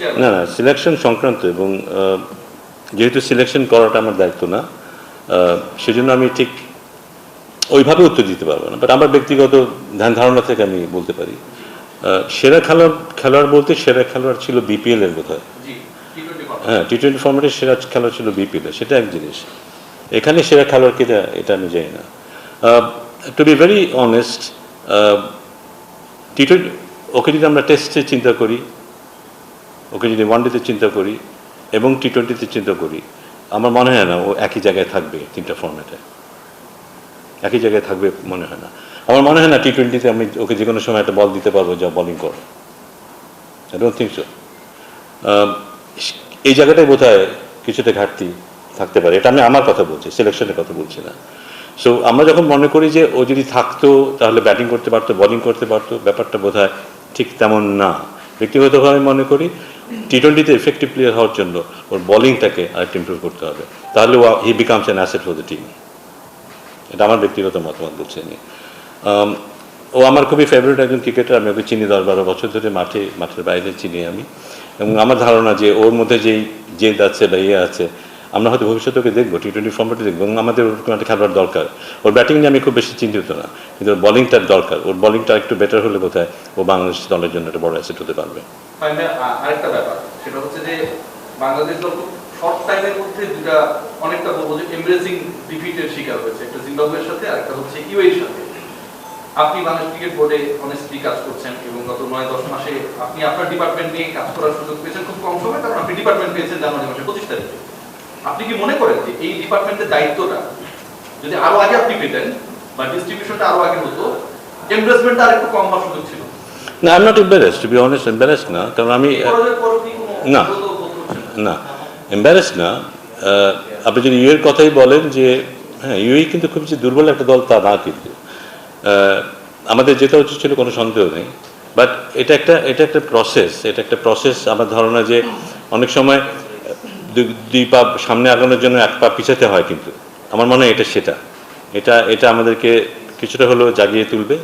না, না, সিলেকশন সংক্রান্ত এবং যেহেতু সিলেকশন করাটা আমার দায়িত্ব না, সেজন্য আমি ঠিক ওইভাবে উত্তর দিতে পারবো না। বাট আমার ব্যক্তিগত ধ্যান ধারণা থেকে আমি বলতে পারি সেরা খেলোয়াড় বলতে সেরা খেলোয়াড় ছিল বিপিএল এর বোধহয়। হ্যাঁ, টি-20 ফর্মেটের সেরা খেলোয়াড় ছিল বিপিএল এর, সেটা এক জিনিস। এখানে সেরা খেলোয়াড় কিনা এটা আমি জানি না। টু বি ভেরি অনেস্ট, টি-20 ওকে যদি আমরা টেস্টে চিন্তা করি, ওকে যদি ওয়ানডেতে চিন্তা করি এবং টি-20তে চিন্তা করি, আমার মনে হয় না ও একই জায়গায় থাকবে। তিনটা ফর্ম্যাটে একই জায়গায় থাকবে মনে হয় না। আমার মনে হয় না টি-20তে আমি ওকে যে কোনো সময় একটা বল দিতে পারবো যা বোলিং করে। I don't think so. এই জায়গাটাই বোধহয় কিছুটা ঘাটতি থাকতে পারে। এটা আমি আমার কথা বলছি, সিলেকশনের কথা বলছি না। সো আমরা যখন মনে করি যে ও যদি থাকতো তাহলে ব্যাটিং করতে পারতো, বোলিং করতে পারতো, ব্যাপারটা বোধহয় ঠিক তেমন না। ব্যক্তিগতভাবে মনে করি টি-20তে এফেক্টিভ প্লেয়ার হওয়ার জন্য ওর বোলিংটাকে আরেকটু ইমপ্রুভ করতে হবে, তাহলে হি becomes an asset for the team. এটা আমার ব্যক্তিগত মতামত বলছি আমি। ও আমার খুবই ফেভারিট একজন ক্রিকেটার, আমি ওকে চিনি 10-12 বছর ধরে, মাঠের বাইরে চিনি আমি। এবং আমার ধারণা যে ওর মধ্যে যেই জেদ আছে বা ইয়ে আছে, আমরা হয়তো ভবিষ্যতে ওকে দেখবো, টি-20 ফর্মেটে দেখবো, এবং আমাদের ওরকম একটা খেলোয়াড় দরকার। ওর ব্যাটিং নিয়ে আমি খুব বেশি চিন্তিত না, কিন্তু ওর বোলিংটার দরকার। ওর বোলিংটা একটু বেটার হলে বোধহয় ও বাংলাদেশ দলের জন্য একটা বড় অ্যাসেট হতে পারবে। আরেকটা ব্যাপার সেটা হচ্ছে যে বাংলাদেশ দল খুব শর্ট টাইমের মধ্যে দুটা অনেকটা বলবো যে এমব্রেসিং ডিফিটের শিকার হয়েছে, একটা জিম্বাবুয়ের সাথে আর একটা হচ্ছে ইউএইর সাথে। আপনি বাংলাদেশ ক্রিকেট বোর্ডে অনেস্টলি কাজ করছেন এবং গত 9-10 মাসে আপনি আপনার ডিপার্টমেন্ট নিয়ে কাজ করার সুযোগ পেয়েছেন খুব কম সময়, কারণ আপনি ডিপার্টমেন্ট পেয়েছেন জানুয়ারি মাসে 25 তারিখে। আপনি কি মনে করেন যে এই ডিপার্টমেন্টের দায়িত্বটা যদি আরো আগে আপনি পেতেন বা ডিস্ট্রিবিউশনটা আরো আগে হতো, এমব্রেসমেন্টটা আর একটু কম হওয়ার সুযোগ ছিল? না, I am not embarrassed, to be honest. Embarrassed না, কারণ আমি না এম্বারেসড না। আপনি যদি ইউএর কথাই বলেন যে হ্যাঁ, ইউএই কিন্তু খুব যে দুর্বল একটা দল তা না, কিন্তু আমাদের যেটা উচিত ছিল কোনো সন্দেহ নেই। বাট এটা একটা প্রসেস। আমার ধারণা যে অনেক সময় দুই পা সামনে আগানোর জন্য এক পা পিছাতে হয়, কিন্তু আমার মনে হয় এটা আমাদেরকে কিছুটা হলেও জাগিয়ে তুলবে,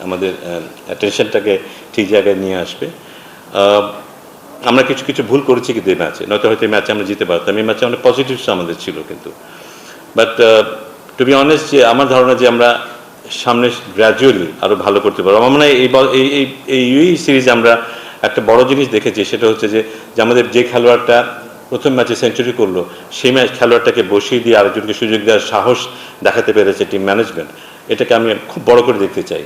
আমাদের অ্যাটেনশনটাকে ঠিক জায়গায় নিয়ে আসবে। আমরা কিছু ভুল করেছি কিন্তু এই ম্যাচে, নয়তো হয়তো এই ম্যাচে আমরা জিতে পারতাম। এই ম্যাচে অনেক পজিটিভস আমাদের ছিল কিন্তু। বাট টু বি অনেস্ট, যে আমার ধারণা যে আমরা সামনে গ্র্যাজুয়ালি আরও ভালো করতে পারবো। আমার মনে হয় এই ইউই সিরিজে আমরা একটা বড় জিনিস দেখেছি, সেটা হচ্ছে যে আমাদের যে খেলোয়াড়টা প্রথম ম্যাচে সেঞ্চুরি করলো, সেই খেলোয়াড়টাকে বসিয়ে দিয়ে আরেকজনকে সুযোগ দেওয়ার সাহস দেখাতে পেরেছে টিম ম্যানেজমেন্ট। এটাকে আমি খুব বড় করে দেখতে চাই।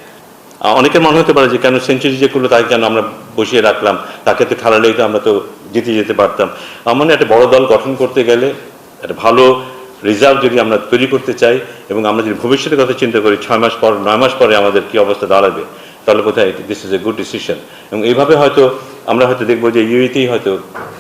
অনেকের মনে হতে পারে যে কেন সেঞ্চুরি যে করলো তাকে কেন আমরা বসিয়ে রাখলাম, তাকে তো খেলালেই তো আমরা তো জিতে যেতে পারতাম। আমার মনে হয় একটা বড় দল গঠন করতে গেলে একটা ভালো রিজাল্ট যদি আমরা তৈরি করতে চাই, এবং আমরা যদি ভবিষ্যতের কথা চিন্তা করি 6 মাস পর 9 মাস পরে আমাদের কী অবস্থা দাঁড়াবে, তাহলে বোধহয় this is a good decision. এবং এইভাবে হয়তো আমরা হয়তো দেখবো যে ইউইতেই হয়তো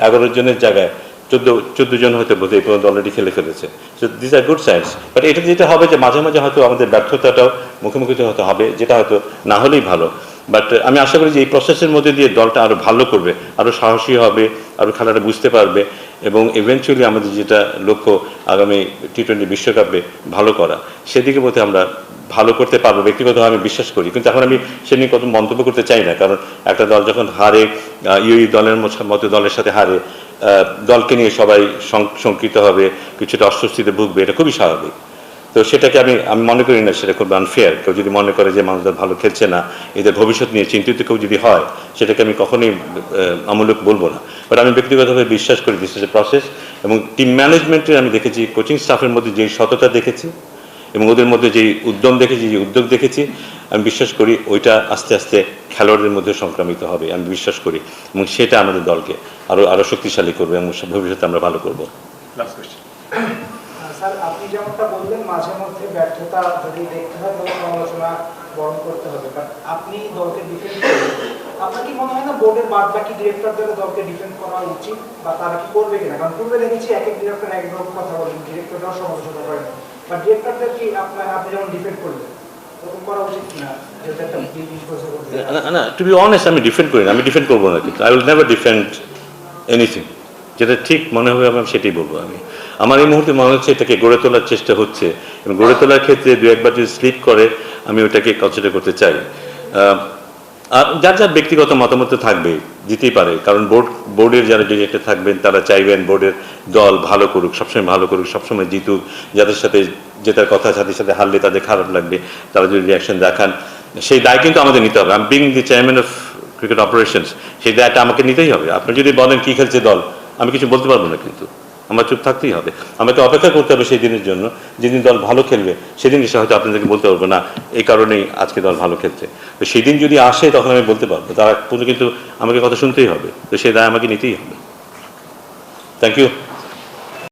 11 জনের জায়গায় 14 জন হয়তো বোধহয় এই পর্যন্ত অলরেডি খেলে ফেলেছে। So this are good science. But এটা যেটা হবে যে মাঝে মাঝে হয়তো আমাদের ব্যর্থতাটাও মুখোমুখি হয়তো হবে, যেটা হয়তো না হলেই ভালো। বাট আমি আশা করি যে এই প্রসেসের মধ্যে দিয়ে দলটা আরও ভালো করবে, আরও সাহসী হবে, আরও খেলাটা বুঝতে পারবে, এবং ইভেনচুয়ালি আমাদের যেটা লক্ষ্য আগামী টি-20 বিশ্বকাপে ভালো করা, সেদিকে বোধহয় আমরা ভালো করতে পারবো ব্যক্তিগতভাবে আমি বিশ্বাস করি। কিন্তু এখন আমি সে নিয়ে কত মন্তব্য করতে চাই না, কারণ একটা দল যখন হারে, ইউই দলের মতো দলের সাথে হারে, দলকে নিয়ে সবাই শঙ্কিত হবে, কিছুটা অস্বস্তিতে ভুগবে, এটা খুবই স্বাভাবিক। তো সেটাকে আমি মনে করি না সেটা খুব আনফেয়ার। কেউ যদি মনে করে যে মানুষদের ভালো খেলছে না, এদের ভবিষ্যৎ নিয়ে চিন্তিত কেউ যদি হয়, সেটাকে আমি কখনোই আমূলক বলবো না। বাট আমি ব্যক্তিগতভাবে বিশ্বাস করি দিস ইজ এ প্রসেস। এবং টিম ম্যানেজমেন্টের আমি দেখেছি, কোচিং স্টাফের মধ্যে যেই সততা দেখেছি এবং ওদের মধ্যে যেই উদ্যম দেখেছি, যে উদ্যোগ দেখেছি, আমি বিশ্বাস করি ওইটা আস্তে আস্তে খেলোয়াড়দের মধ্যে সংক্রামিত হবে, আমি বিশ্বাস করি। এবং সেটা আমাদের দলকে আরও শক্তিশালী করবে এবং ভবিষ্যতে আমরা ভালো করবো। স্যার, আপনি যেমনটা বললেন মাঝে মধ্যে ব্যর্থতা যদি দেখতে হয় তবে সমালোচনা বরণ করতে হবে, বাট আপনি দলকে ডিফেন্ড করেন। আপনার কি মনে হয় না বোর্ডের বাদ বাকি ডিরেক্টরদের দলকে ডিফেন্ড করা উচিত, বা তারা কি করবে কিনা? কারণ পূর্বে দেখেছি এক এক ডিরেক্টর এক রকম কথা বলেন, ডিরেক্টররাও সমালোচনা করেন, বা ডিরেক্টরদের কি আপনি যেমন ডিফেন্ড করলেন এরকম করা উচিত কিনা? না, টু বি অনেস্ট, আমি ডিফেন্ড করি না, আমি ডিফেন্ড করবো না, কিন্তু I will never defend anything. যেটা ঠিক মনে হবে আমি সেটাই বলবো। আমার এই মুহূর্তে মনে হচ্ছে এটাকে গড়ে তোলার চেষ্টা হচ্ছে, এবং গড়ে তোলার ক্ষেত্রে দু একবার যদি স্লিপ করে আমি ওটাকে কনসিডার করতে চাই। আর যার যার ব্যক্তিগত মতামত তো থাকবে, দিতেই পারে, কারণ বোর্ডের যারা ডিরেক্টর থাকবেন তারা চাইবেন বোর্ডের দল ভালো করুক, সবসময় ভালো করুক, সবসময় জিতুক। যাদের সাথে জেতার কথা, সাথে সাথে হারলে তাদের খারাপ লাগবে, তারা যদি রিয়াকশন দেখান, সেই দায় কিন্তু আমাদের নিতে হবে। Being the chairman of cricket operations, সেই দায়টা আমাকে নিতেই হবে। আপনি যদি বলেন কী খেলছে দল, আমি কিছু বলতে পারবো না, কিন্তু আমার চুপ থাকতেই হবে। আমাকে অপেক্ষা করতে হবে সেই দিনের জন্য, যেদিন দল ভালো খেলবে সেদিন এসে হয়তো আপনাদেরকে বলতে পারবো না এই কারণেই আজকে দল ভালো খেলছে। তো সেই দিন যদি আসে তখন আমি বলতে পারবো, তার আগ পর্যন্ত কিন্তু আমাকে কথা শুনতেই হবে। তো সেই দায় আমাকে নিতেই হবে। Thank you.